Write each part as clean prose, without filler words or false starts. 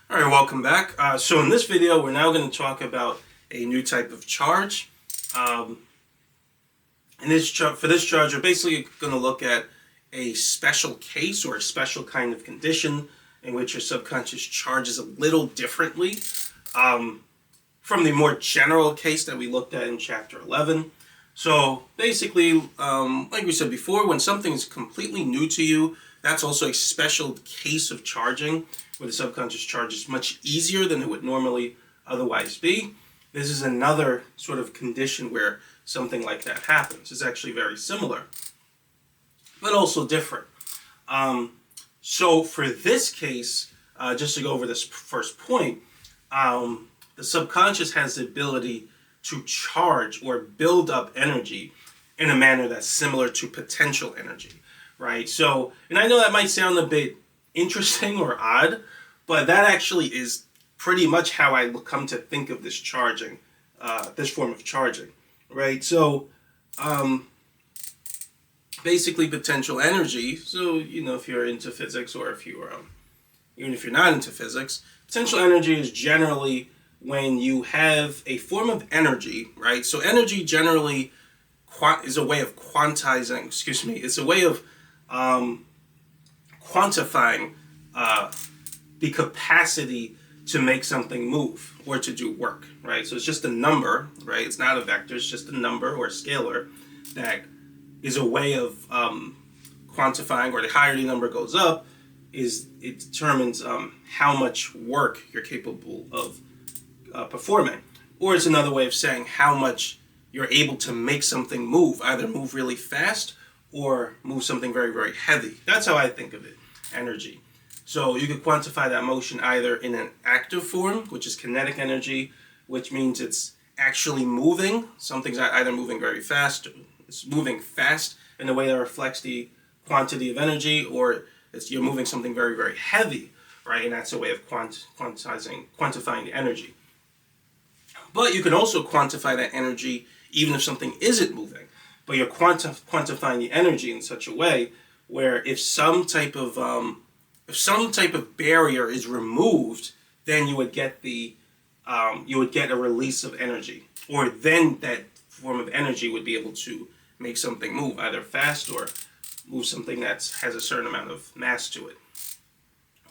All right, welcome back. So in this video, we're now going to talk about a new type of charge. Um, for this charge, we're basically going to look at a special case or a special kind of condition in which your subconscious charges a little differently from the more general case that we looked at in chapter 11. So basically, like we said before, when something is completely new to you, that's also a special case of charging, where the subconscious charges much easier than it would normally otherwise be. This is another sort of condition where something like that happens. It's actually very similar, but also different. So for this case, just to go over this first point, the subconscious has the ability to charge or build up energy in a manner that's similar to potential energy, right? So, and I know that might sound a bit interesting or odd, but that actually is pretty much how I come to think of this charging, this form of charging, right? So, basically potential energy. So, if you're into physics or if you're, even if you're not into physics, potential energy is generally when you have a form of energy, right? So energy generally is a way of quantizing, it's a way of quantifying the capacity to make something move or to do work, right? So it's just a number, right? It's not a vector, it's just a number or a scalar that is a way of quantifying, or the higher the number goes up, it determines how much work you're capable of performing. Or it's another way of saying how much you're able to make something move, either move really fast or move something very, very heavy. That's how I think of it, energy. So you could quantify that motion either in an active form, which is kinetic energy, which means it's actually moving. Something's either moving very fast, it's moving fast in a way that reflects the quantity of energy, or you're moving something very, very heavy, right? And that's a way of quantifying the energy. But you can also quantify that energy even if something isn't moving. But you're quantifying the energy in such a way where if some type of barrier is removed, then you would get a release of energy, or then that form of energy would be able to make something move either fast or move something that has a certain amount of mass to it.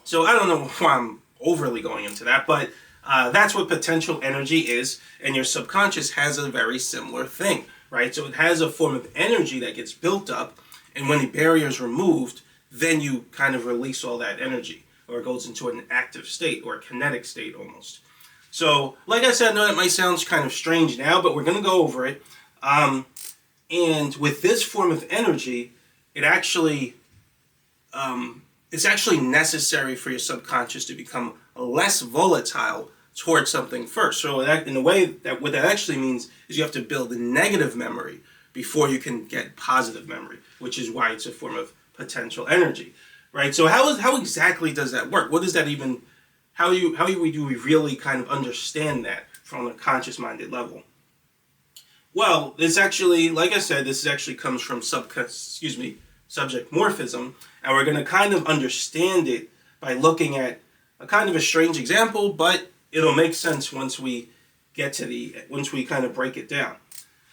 So I don't know why I'm overly going into that, but that's what potential energy is, and your subconscious has a very similar thing, right? So it has a form of energy that gets built up, and when the barrier is removed, then you kind of release all that energy, or it goes into an active state or a kinetic state almost. So, like I said, I know that might sound kind of strange now, but we're going to go over it. And with this form of energy, it's actually necessary for your subconscious to become less volatile towards something first. So that, in a way, what that actually means is you have to build a negative memory before you can get positive memory, which is why it's a form of potential energy, right? So how exactly does that work? What does that even? How do we really kind of understand that from a conscious-minded level? Well, this actually, like I said, this actually comes from subject morphism, and we're going to kind of understand it by looking at a kind of a strange example, but it'll make sense once we kind of break it down.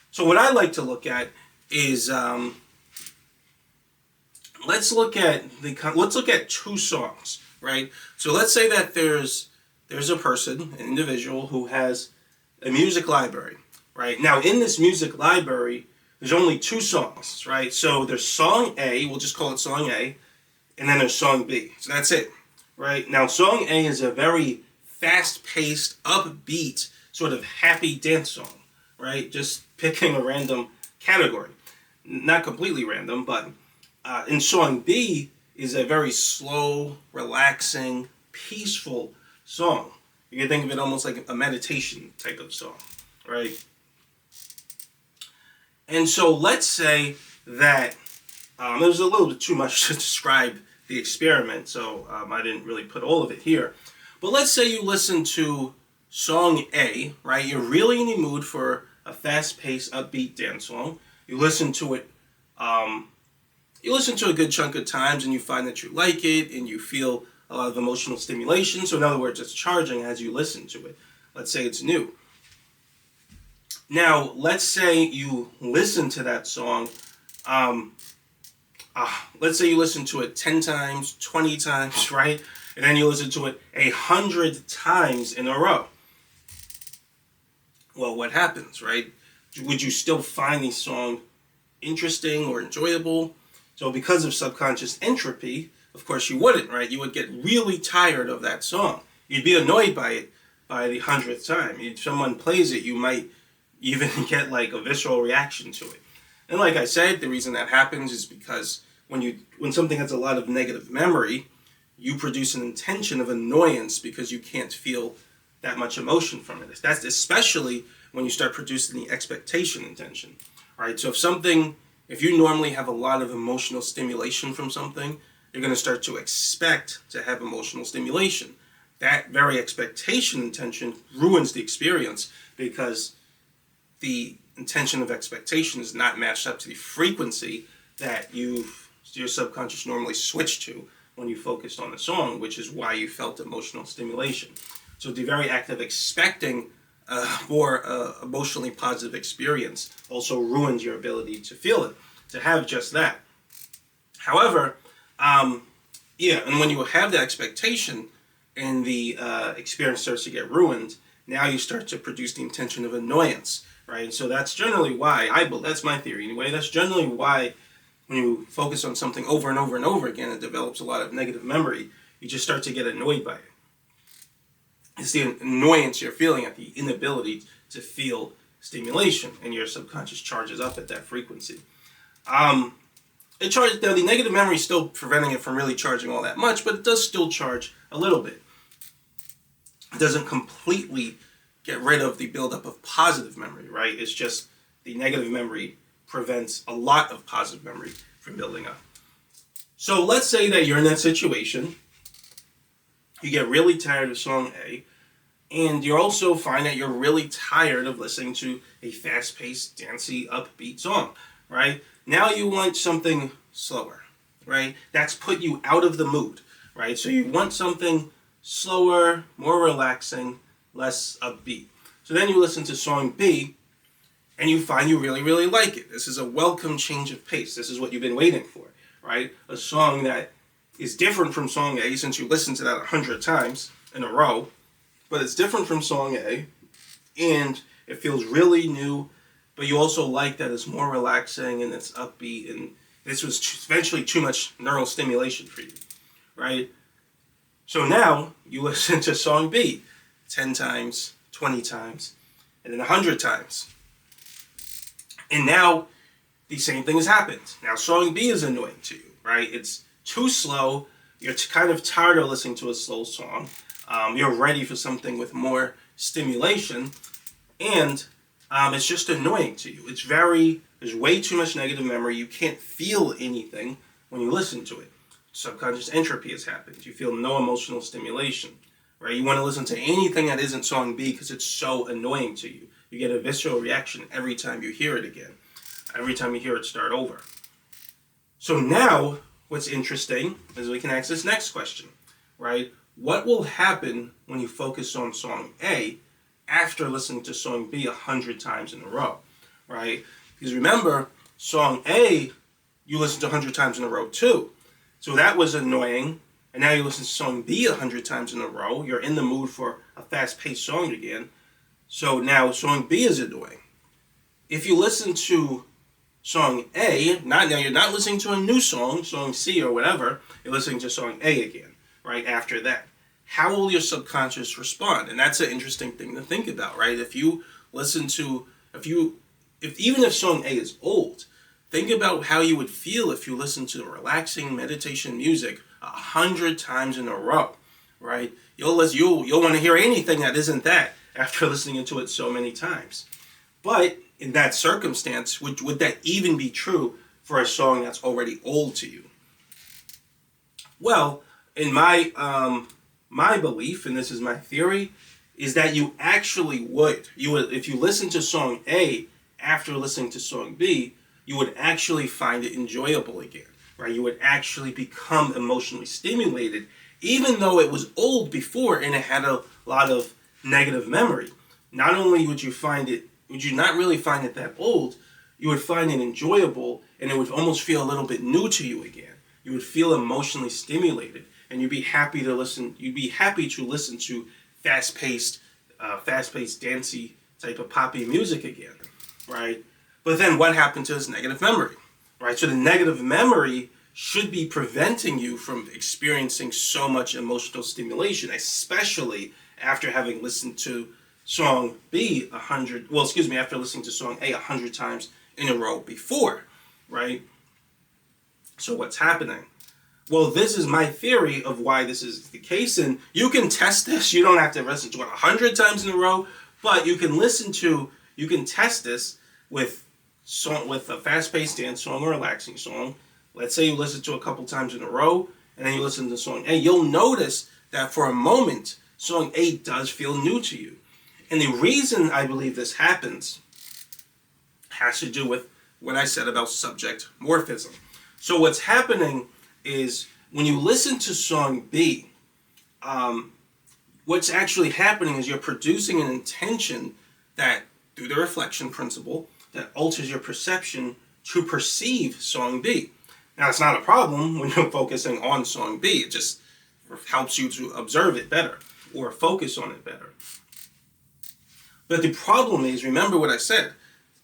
So what I like to look at is let's look at two songs, right? So let's say that there's a person, an individual, who has a music library, right? Now in this music library, there's only two songs, right? So there's song A, we'll just call it song A, and then there's song B. So that's it, right? Now song A is a very fast-paced, upbeat, sort of happy dance song, right? Just picking a random category. Not completely random, but in song B is a very slow, relaxing, peaceful song. You can think of it almost like a meditation type of song, right? And so let's say that there's a little bit too much to describe the experiment, so I didn't really put all of it here. But let's say you listen to song A, right? You're really in the mood for a fast-paced, upbeat dance song. You listen to it a good chunk of times, and you find that you like it, and you feel a lot of emotional stimulation. So in other words, it's charging as you listen to it. Let's say it's new. Now, let's say you listen to that song. Let's say you listen to it 10 times, 20 times, right? And then you listen to it 100 times in a row. Well, what happens, right? Would you still find the song interesting or enjoyable? So because of subconscious entropy, of course you wouldn't, right? You would get really tired of that song. You'd be annoyed by it by the 100th time. If someone plays it, you might even get like a visceral reaction to it. And like I said, the reason that happens is because when something has a lot of negative memory, you produce an intention of annoyance because you can't feel that much emotion from it. That's especially when you start producing the expectation intention, right? So if you normally have a lot of emotional stimulation from something, you're going to start to expect to have emotional stimulation. That very expectation intention ruins the experience because the intention of expectation is not matched up to the frequency that your subconscious normally switched to when you focused on the song, which is why you felt emotional stimulation. So the very act of expecting a more emotionally positive experience also ruins your ability to feel it, to have just that. However, and when you have that expectation and the experience starts to get ruined, now you start to produce the intention of annoyance, right? And so that's generally why, that's my theory anyway, that's generally why when you focus on something over and over and over again, it develops a lot of negative memory. You just start to get annoyed by it. It's the annoyance you're feeling at the inability to feel stimulation, and your subconscious charges up at that frequency. Now the negative memory is still preventing it from really charging all that much, but it does still charge a little bit. It doesn't completely get rid of the buildup of positive memory, right? It's just the negative memory prevents a lot of positive memory from building up. So let's say that you're in that situation. You get really tired of song A, and you also find that you're really tired of listening to a fast-paced, dancey, upbeat song, right? Now you want something slower, right? That's put you out of the mood, right? So you want something slower, more relaxing, less upbeat. So then you listen to song B, and you find you really, really like it. This is a welcome change of pace. This is what you've been waiting for, right? A song that is different from song A, since you listened to that 100 times in a row, but it's different from song A, and it feels really new, but you also like that it's more relaxing and it's upbeat, and this was eventually too much neural stimulation for you, right? So now you listen to song B 10 times, 20 times, and then 100 times. And now the same thing has happened. Now song B is annoying to you, right? It's too slow. You're kind of tired of listening to a slow song. You're ready for something with more stimulation, and it's just annoying to you. There's way too much negative memory. You can't feel anything when you listen to it. Subconscious entropy has happened. You feel no emotional stimulation, right? You want to listen to anything that isn't song B because it's so annoying to you. You get a visceral reaction every time you hear it again. Every time you hear it start over. So now, what's interesting is we can ask this next question, right? What will happen when you focus on song A after listening to song B 100 times in a row, right? Because remember, song A, you listened to 100 times in a row too. So that was annoying, and now you listen to song B 100 times in a row. You're in the mood for a fast-paced song again. So now song B is annoying. If you listen to song A, you're not listening to a new song C or whatever, you're listening to song A again, right after that. How will your subconscious respond? And that's an interesting thing to think about, right? Even if song A is old, think about how you would feel if you listened to relaxing meditation music 100 times in a row, right? You'll want to hear anything that isn't that after listening to it so many times. But in that circumstance, would that even be true for a song that's already old to you? Well, in my belief, and this is my theory, is that you actually would. If you listen to song A after listening to song B, you would actually find it enjoyable again, right? You would actually become emotionally stimulated even though it was old before and it had a lot of negative memory. Not only would you not really find it that old, you would find it enjoyable, and it would almost feel a little bit new to you again. You would feel emotionally stimulated, and you'd be happy to listen to fast-paced, dancey type of poppy music again, right? But then what happened to this negative memory, right? So the negative memory should be preventing you from experiencing so much emotional stimulation, especially after having listened to song after listening to song A 100 times in a row before, right? So what's happening? Well, this is my theory of why this is the case, and you can test this. You don't have to listen to it 100 times in a row, but you can test this with a fast-paced dance song or relaxing song. Let's say you listen to it a couple times in a row, and then you listen to song A. You'll notice that for a moment, song A does feel new to you. And the reason I believe this happens has to do with what I said about subject morphism. So what's happening is when you listen to song B, what's actually happening is you're producing an intention that, through the reflection principle, that alters your perception to perceive song B. Now, it's not a problem when you're focusing on song B. It just helps you to observe it better or focus on it better. But the problem is, remember what I said,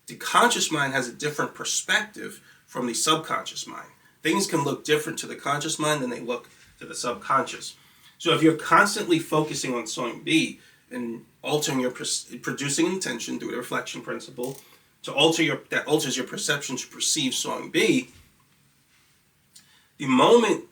the conscious mind has a different perspective from the subconscious mind. Things can look different to the conscious mind than they look to the subconscious. So if you're constantly focusing on song B and producing intention through the reflection principle that alters your perception to perceive song B, the moment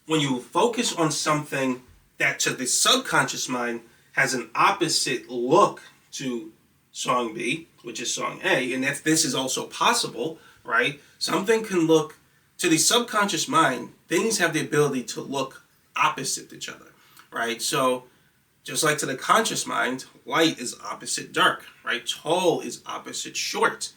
when you focus on something that to the subconscious mind has an opposite look to song B, which is song A, and if this is also possible, right? Something can look, to the subconscious mind, things have the ability to look opposite each other, right? So just like to the conscious mind, light is opposite dark, right? Tall is opposite short.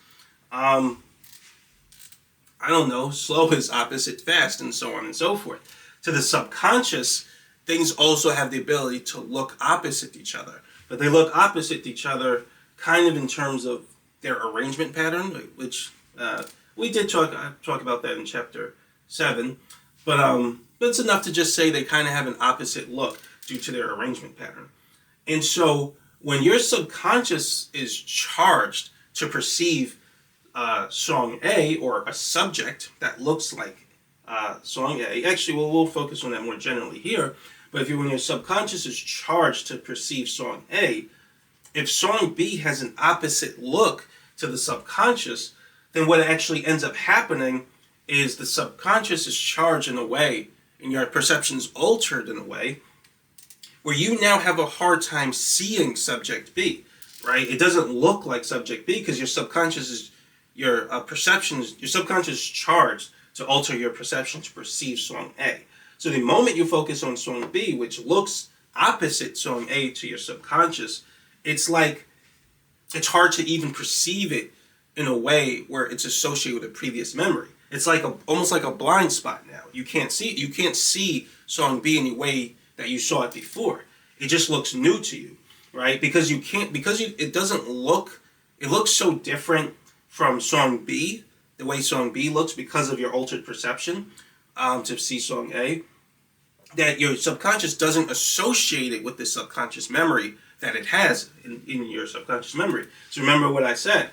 Slow is opposite fast, and so on and so forth. To the subconscious, things also have the ability to look opposite each other. But they look opposite each other kind of in terms of their arrangement pattern, which we did talk about that in chapter 7. But it's enough to just say they kind of have an opposite look due to their arrangement pattern. And so when your subconscious is charged to perceive song A, or a subject that looks like song A, actually we'll focus on that more generally here, but when your subconscious is charged to perceive song A, if song B has an opposite look to the subconscious, then what actually ends up happening is the subconscious is charged in a way, and your perception is altered in a way, where you now have a hard time seeing subject B, right? It doesn't look like subject B because your subconscious is charged to alter your perception to perceive song A. So the moment you focus on song B, which looks opposite song A to your subconscious, it's hard to even perceive it in a way where it's associated with a previous memory. It's like almost like a blind spot now. You can't see song B in the way that you saw it before. It just looks new to you, right? It looks so different from song B, the way song B looks because of your altered perception to see song A, that your subconscious doesn't associate it with the subconscious memory that it has in your subconscious memory. So remember what I said.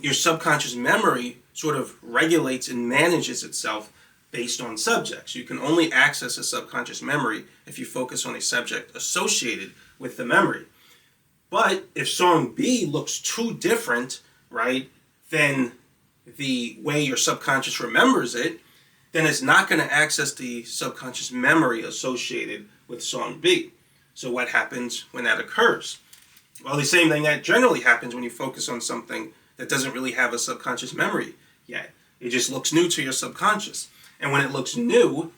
Your subconscious memory sort of regulates and manages itself based on subjects. You can only access a subconscious memory if you focus on a subject associated with the memory. But if song B looks too different, right, than the way your subconscious remembers it, then it's not going to access the subconscious memory associated with song B. So what happens when that occurs? Well, the same thing that generally happens when you focus on something that doesn't really have a subconscious memory yet. It just looks new to your subconscious. And when it looks new,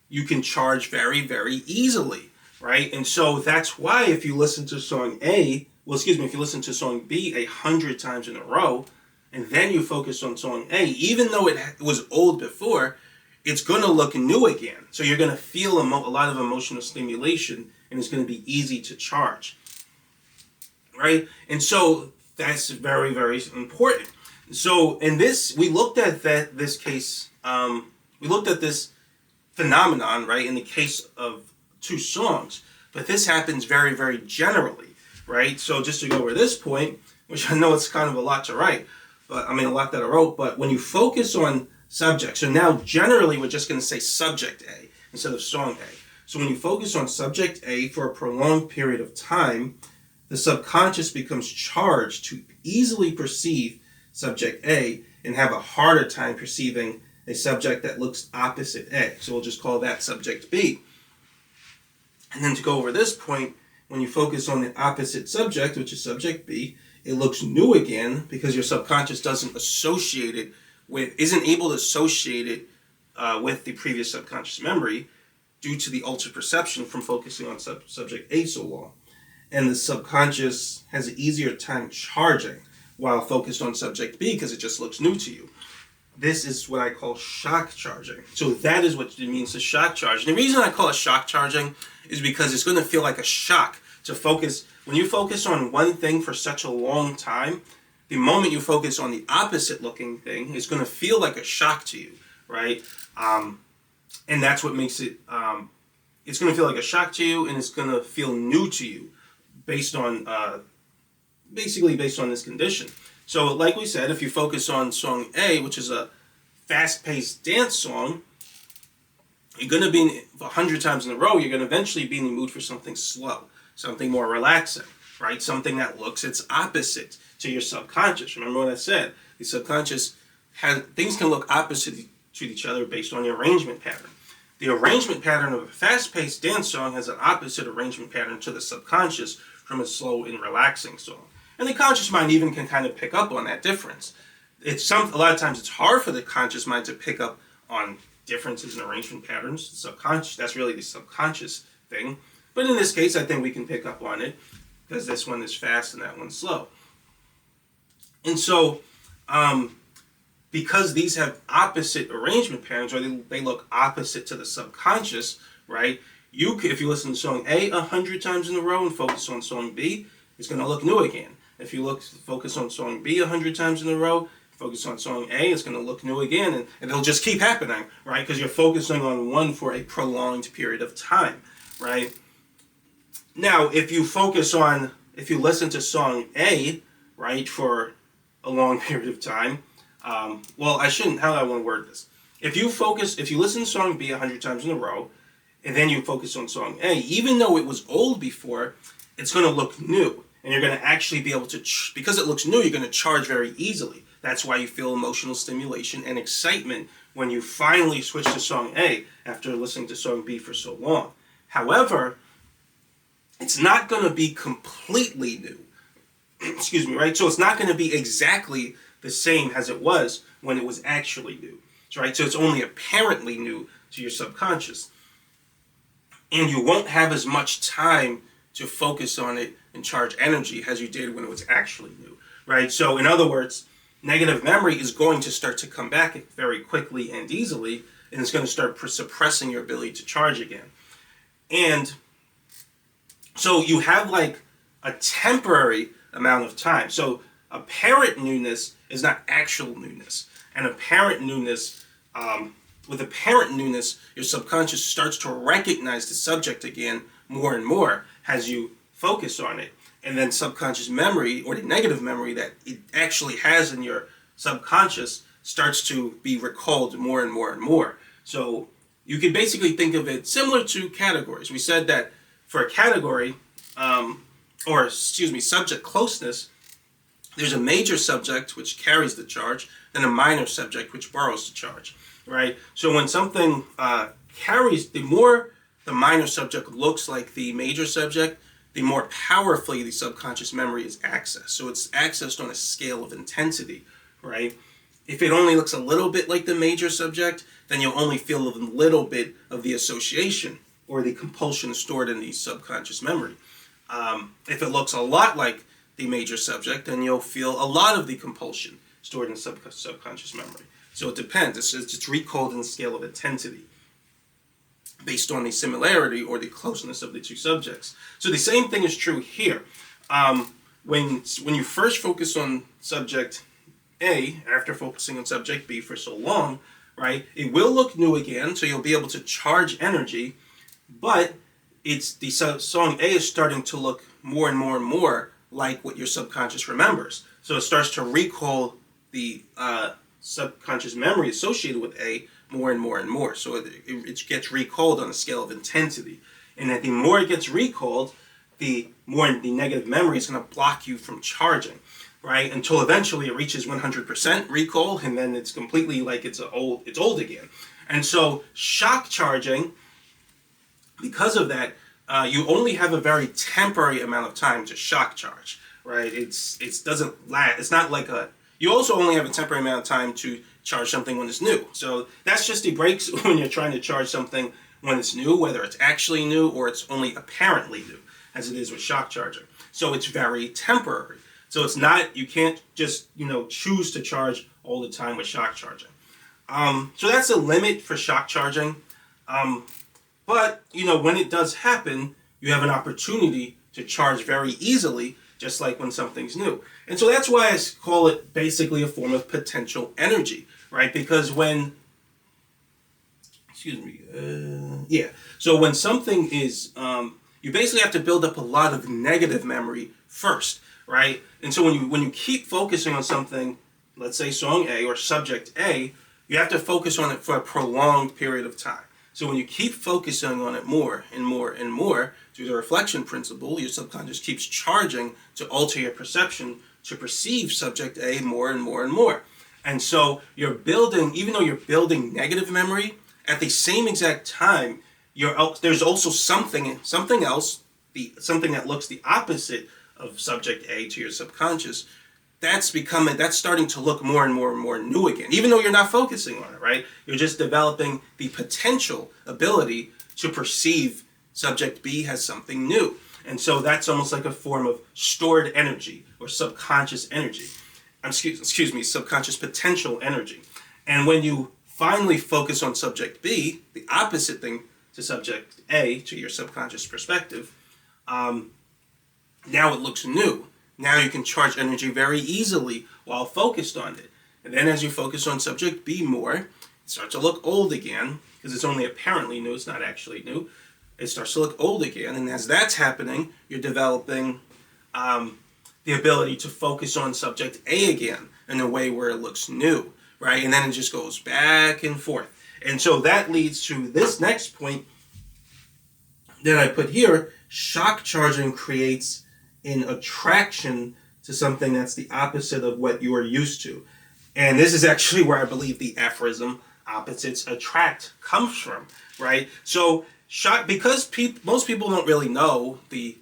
you can charge very, very easily, right? And so that's why if you listen to song if you listen to song B 100 times in a row, and then you focus on song A, even though it was old before, it's going to look new again. So you're going to feel a lot of emotional stimulation, and it's going to be easy to charge, right? And so that's very, very important. So in this, we looked at this case, we looked at this phenomenon, right, in the case of two songs, but this happens very, very generally, right? So just to go over this point, which I know it's kind of a lot to write, but I mean a lot that I wrote, but when you focus on subject, so now generally we're just going to say subject A instead of song A. So when you focus on subject A for a prolonged period of time, the subconscious becomes charged to easily perceive subject A and have a harder time perceiving a subject that looks opposite A. So we'll just call that subject B. And then to go over this point, when you focus on the opposite subject, which is subject B, it looks new again because your subconscious doesn't associate it with, isn't able to associate it with the previous subconscious memory due to the altered perception from focusing on subject A so long. And the subconscious has an easier time charging while focused on subject B because it just looks new to you. This is what I call shock charging. So that is what it means to shock charge. And the reason I call it shock charging is because it's going to feel like a shock to focus. When you focus on one thing for such a long time, the moment you focus on the opposite looking thing, it's going to feel like a shock to you, right? And that's what makes it, it's going to feel like a shock to you, and it's going to feel new to you based on, basically based on this condition. So like we said, if you focus on song A, which is a fast-paced dance song, you're going to be, 100 times in a row, you're going to eventually be in the mood for something slow, something more relaxing, right? Something that looks its opposite to your subconscious. Remember what I said? The subconscious things can look opposite to each other based on the arrangement pattern. The arrangement pattern of a fast-paced dance song has an opposite arrangement pattern to the subconscious from a slow and relaxing song. And the conscious mind even can kind of pick up on that difference. A lot of times it's hard for the conscious mind to pick up on differences in arrangement patterns. The subconscious, that's really the subconscious thing. But in this case, I think we can pick up on it because this one is fast and that one's slow. And so, because these have opposite arrangement patterns, or they look opposite to the subconscious, right? If you listen to song A 100 times in a row and focus on song B, it's going to look new again. If you focus on song B 100 times in a row, focus on song A, it's going to look new again, and it'll just keep happening, right? Because you're focusing on one for a prolonged period of time, right? Now, if you listen to song A, right, for a long period of time, how do I want to word this? If you listen to song B 100 times in a row, and then you focus on song A, even though it was old before, it's going to look new. And you're going to actually be able to, because it looks new, you're going to charge very easily. That's why you feel emotional stimulation and excitement when you finally switch to song A after listening to song B for so long. However, it's not going to be completely new. Excuse me, right? So it's not going to be exactly the same as it was when it was actually new, right? So it's only apparently new to your subconscious. And you won't have as much time to focus on it and charge energy as you did when it was actually new, right? So in other words, negative memory is going to start to come back very quickly and easily, and it's going to start suppressing your ability to charge again. And so you have like a temporary amount of time. So apparent newness is not actual newness. And apparent newness, with apparent newness, your subconscious starts to recognize the subject again more and more as you focus on it. And then subconscious memory, or the negative memory that it actually has in your subconscious, starts to be recalled more and more and more. So you can basically think of it similar to categories. We said that for a category, subject closeness, there's a major subject which carries the charge, then a minor subject which borrows the charge, right? So when something carries, the more the minor subject looks like the major subject, the more powerfully the subconscious memory is accessed. So it's accessed on a scale of intensity, right? If it only looks a little bit like the major subject, then you'll only feel a little bit of the association or the compulsion stored in the subconscious memory. If it looks a lot like the major subject, then you'll feel a lot of the compulsion stored in subconscious memory. So it depends. It's recalled in the scale of intensity based on the similarity or the closeness of the two subjects. So the same thing is true here. When you first focus on subject A, after focusing on subject B for so long, right, it will look new again, so you'll be able to charge energy, but the song A is starting to look more and more and more like what your subconscious remembers. So it starts to recall the subconscious memory associated with A more and more and more. So it gets recalled on a scale of intensity. And the more it gets recalled, the more the negative memory is going to block you from charging, right? Until eventually it reaches 100% recall, and then it's completely like it's old again. And so shock charging, because of that, you only have a very temporary amount of time to shock charge, right? It doesn't last. It's not like you also only have a temporary amount of time to charge something when it's new. So that's just the breaks when you're trying to charge something when it's new, whether it's actually new or it's only apparently new, as it is with shock charging. So it's very temporary. So it's not, you can't just, choose to charge all the time with shock charging. So that's a limit for shock charging. But, when it does happen, you have an opportunity to charge very easily, just like when something's new. And so that's why I call it basically a form of potential energy, right? Because so when something is, you basically have to build up a lot of negative memory first, right? And so when you keep focusing on something, let's say song A or subject A, you have to focus on it for a prolonged period of time. So when you keep focusing on it more and more and more, through the reflection principle, your subconscious keeps charging to alter your perception to perceive subject A more and more and more. And so even though you're building negative memory, at the same exact time, there's also something else, something that looks the opposite of subject A to your subconscious. That's starting to look more and more and more new again, even though you're not focusing on it, right? You're just developing the potential ability to perceive subject B has something new. And so that's almost like a form of stored energy or subconscious energy. Excuse me, subconscious potential energy. And when you finally focus on subject B, the opposite thing to subject A, to your subconscious perspective, now it looks new. Now you can charge energy very easily while focused on it. And then as you focus on subject B more, it starts to look old again, because it's only apparently new, it's not actually new. It starts to look old again, and as that's happening, you're developing the ability to focus on subject A again in a way where it looks new, right? And then it just goes back and forth. And so that leads to this next point that I put here. Shock charging creates an attraction to something that's the opposite of what you are used to. And this is actually where I believe the aphorism opposites attract comes from, right? So because most people don't really know the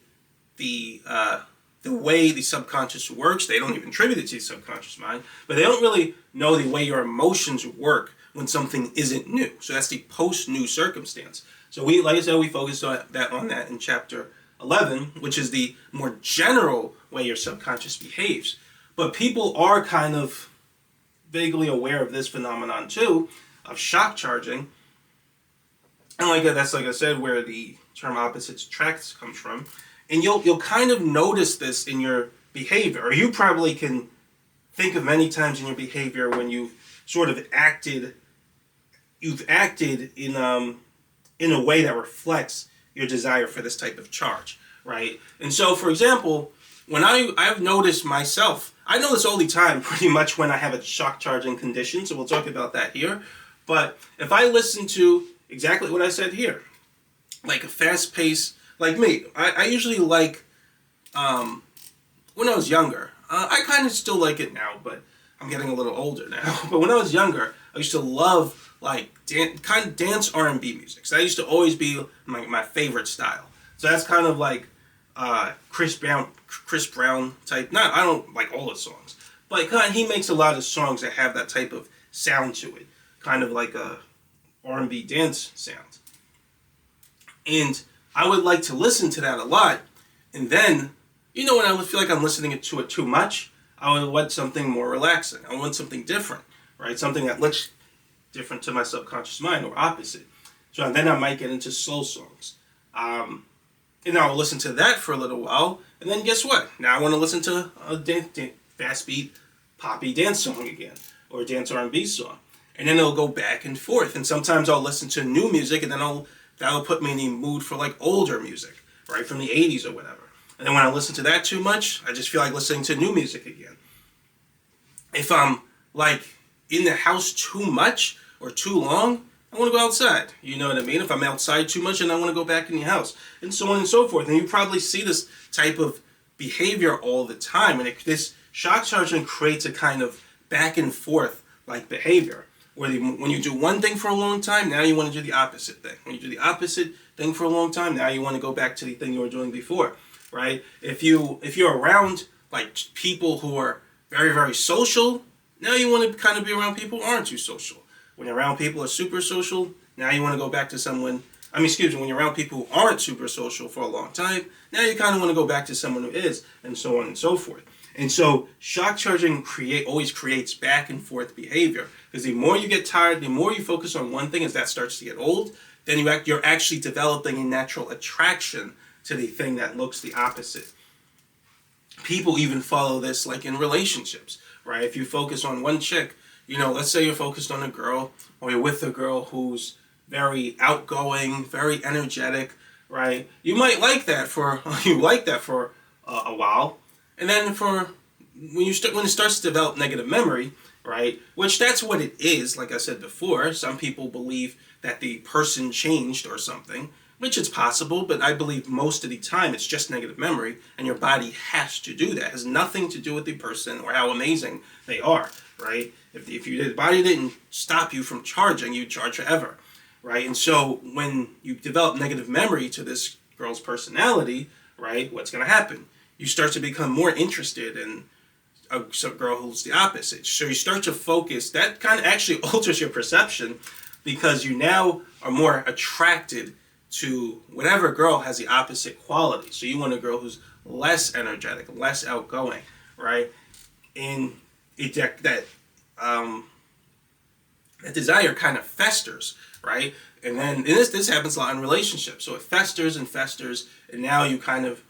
way the subconscious works. They don't even attribute it to the subconscious mind, but they don't really know the way your emotions work when something isn't new. So that's the post-new circumstance. So like I said, we focused on that in chapter 11, which is the more general way your subconscious behaves. But people are kind of vaguely aware of this phenomenon too, of shock charging. And that's like I said, where the term opposites attract comes from. And you'll kind of notice this in your behavior, or you probably can think of many times in your behavior when you've sort of acted in a way that reflects your desire for this type of charge, right? And so, for example, when I've noticed myself, I know this all the time pretty much when I have a shock charging condition, so we'll talk about that here. But if I listen to exactly what I said here, like a fast pace, like me, I usually like, when I was younger, I kind of still like it now, but I'm getting a little older now. But when I was younger, I used to love dance R&B music. So that used to always be my favorite style. So that's kind of like Chris Brown type. I don't like all his songs, but he makes a lot of songs that have that type of sound to it, kind of like a R&B dance sound. And I would like to listen to that a lot. And then, when I would feel like I'm listening to it too much, I would want something more relaxing. I want something different. right? Something that looks different to my subconscious mind or opposite. So then I might get into soul songs. And I'll listen to that for a little while, and then guess what? Now I want to listen to a fast beat, poppy dance song again, or a dance R&B song. And then it'll go back and forth. And sometimes I'll listen to new music, and then that'll put me in the mood for like older music, right, from the 80s or whatever. And then when I listen to that too much, I just feel like listening to new music again. If I'm like in the house too much or too long, I want to go outside. You know what I mean? If I'm outside too much, and I want to go back in the house, and so on and so forth. And you probably see this type of behavior all the time. And this shock charging creates a kind of back and forth like behavior, where when you do one thing for a long time, now you want to do the opposite thing. When you do the opposite thing for a long time, now you want to go back to the thing you were doing before, right? If you're around like people who are very, very social, now you want to kind of be around people who aren't too social. When you're around people who are super social, now you want to go back to someone, when you're around people who aren't super social for a long time, now you kind of want to go back to someone who is, and so on and so forth. And so shock charging always creates back and forth behavior, because the more you get tired, the more you focus on one thing as that starts to get old, then you're actually developing a natural attraction to the thing that looks the opposite. People even follow this like in relationships, right? If you focus on one chick, let's say you're focused on a girl, or you're with a girl who's very outgoing, very energetic, right? You might like that for a while, and then when it starts to develop negative memory, right? Which that's what it is. Like I said before, some people believe that the person changed or something, which is possible, but I believe most of the time it's just negative memory, and your body has to do that. It has nothing to do with the person or how amazing they are, right? If the body didn't stop you from charging, you'd charge forever, right? And so when you develop negative memory to this girl's personality, right, what's going to happen? You start to become more interested in a girl who's the opposite. So you start to focus. That kind of actually alters your perception, because you now are more attracted to whatever girl has the opposite quality. So you want a girl who's less energetic, less outgoing, right? And that desire kind of festers, right? And this happens a lot in relationships. So it festers and festers, and now you kind of,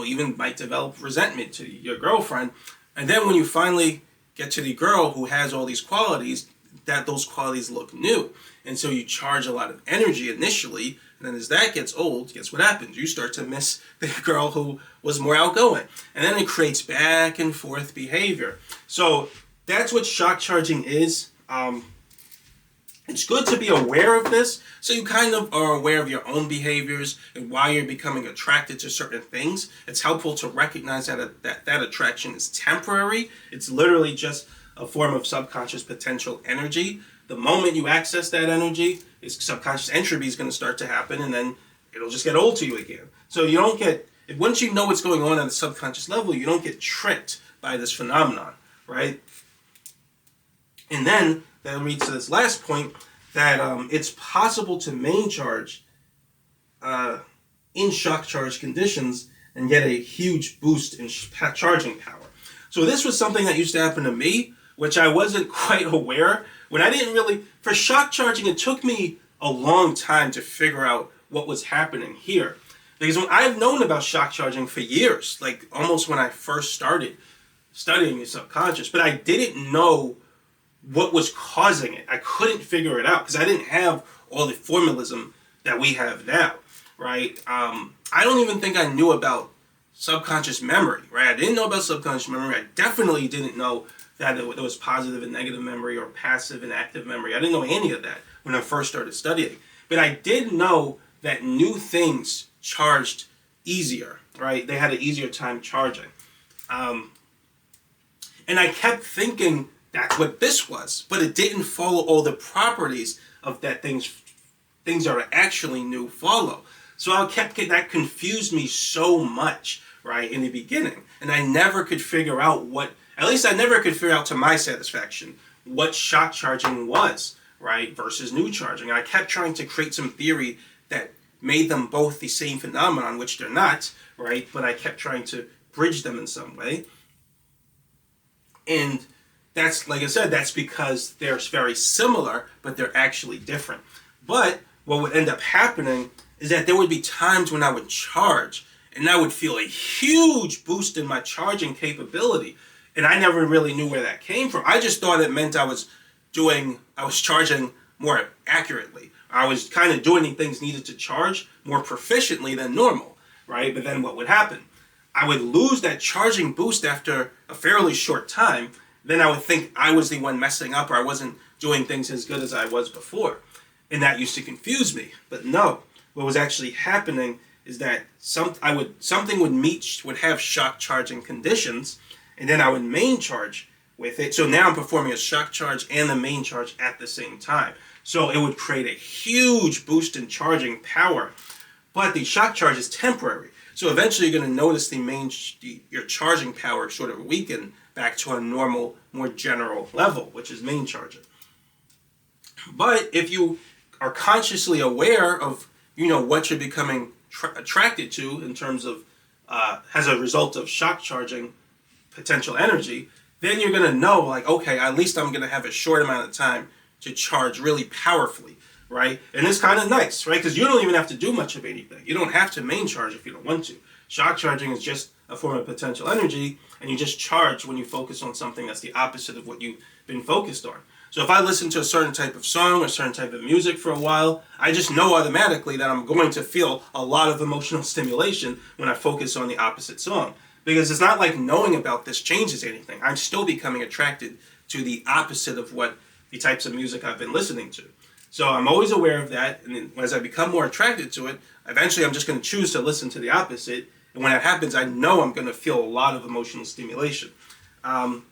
even might develop resentment to your girlfriend. And then when you finally get to the girl who has all these qualities, those qualities look new. And so you charge a lot of energy initially, and then as that gets old, guess what happens? You start to miss the girl who was more outgoing. And then it creates back and forth behavior. So that's what shock charging is. It's good to be aware of this, so you kind of are aware of your own behaviors and why you're becoming attracted to certain things. It's helpful to recognize that attraction is temporary. It's literally just a form of subconscious potential energy. The moment you access that energy, subconscious entropy is going to start to happen, and then it'll just get old to you again. So you don't once you know what's going on at the subconscious level, you don't get tricked by this phenomenon, right? And then that leads to this last point, that it's possible to main charge in shock charge conditions and get a huge boost in charging power. So this was something that used to happen to me, which I wasn't quite aware. For shock charging, it took me a long time to figure out what was happening here. Because I've known about shock charging for years, like almost when I first started studying the subconscious, but I didn't know what was causing it. I couldn't figure it out because I didn't have all the formalism that we have now, right? I don't even think I knew about subconscious memory, right? I didn't know about subconscious memory. I definitely didn't know that there was positive and negative memory or passive and active memory. I didn't know any of that when I first started studying. But I did know that new things charged easier, right? They had an easier time charging. And I kept thinking that's what this was, but it didn't follow all the properties of that things that are actually new follow. So that confused me so much, right, in the beginning. And I never could figure out to my satisfaction, what shock charging was, right, versus new charging. I kept trying to create some theory that made them both the same phenomenon, which they're not, right, but I kept trying to bridge them in some way. And that's, like I said, that's because they're very similar, but they're actually different. But what would end up happening is that there would be times when I would charge and I would feel a huge boost in my charging capability. And I never really knew where that came from. I just thought it meant I was charging more accurately. I was kind of doing things needed to charge more proficiently than normal, right? But then what would happen? I would lose that charging boost after a fairly short time. Then I would think I was the one messing up, or I wasn't doing things as good as I was before. And that used to confuse me. But no, what was actually happening is that something would have shock charging conditions, and then I would main charge with it. So now I'm performing a shock charge and the main charge at the same time. So it would create a huge boost in charging power. But the shock charge is temporary. So eventually you're going to notice your charging power sort of weaken back to a normal, more general level, which is main charging. But if you are consciously aware of, what you're becoming attracted to in terms of, as a result of shock charging potential energy, then you're going to know, like, okay, at least I'm going to have a short amount of time to charge really powerfully, right? And it's kind of nice, right? Because you don't even have to do much of anything. You don't have to main charge if you don't want to. Shock charging is just a form of potential energy, and you just charge when you focus on something that's the opposite of what you've been focused on. So if I listen to a certain type of song or a certain type of music for a while, I just know automatically that I'm going to feel a lot of emotional stimulation when I focus on the opposite song. Because it's not like knowing about this changes anything. I'm still becoming attracted to the opposite of what the types of music I've been listening to. So I'm always aware of that, and then as I become more attracted to it, eventually I'm just going to choose to listen to the opposite. And when that happens, I know I'm going to feel a lot of emotional stimulation. And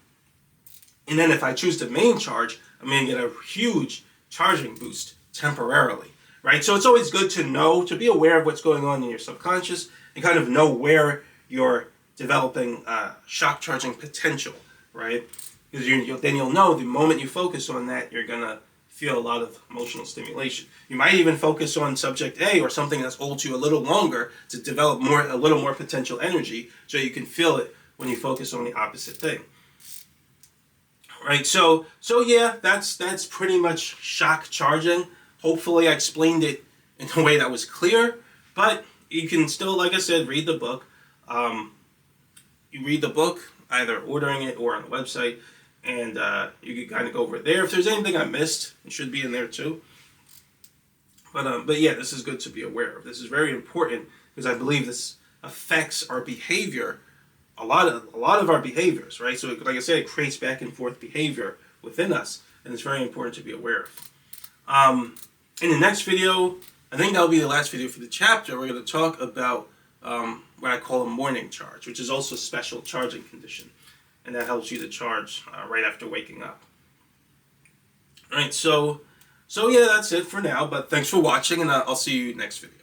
then if I choose to main charge, I'm going to get a huge charging boost temporarily, right? So it's always good to know, to be aware of what's going on in your subconscious and kind of know where you're developing shock charging potential, right? Because then you'll know the moment you focus on that, you're going to feel a lot of emotional stimulation. You might even focus on subject A or something that's holds you a little longer to develop a little more potential energy so you can feel it when you focus on the opposite thing. Right, so yeah, that's pretty much shock charging. Hopefully I explained it in a way that was clear, but you can still, like I said, read the book. You read the book, either ordering it or on the website, and you can kind of go over it there. If there's anything I missed, it should be in there too. But yeah, this is good to be aware of. This is very important because I believe this affects our behavior, a lot of our behaviors, right? So like I said, it creates back and forth behavior within us, and it's very important to be aware of. In the next video, I think that'll be the last video for the chapter, we're going to talk about what I call a morning charge, which is also a special charging condition. And that helps you to charge right after waking up. All right, so yeah, that's it for now. But thanks for watching, and I'll see you next video.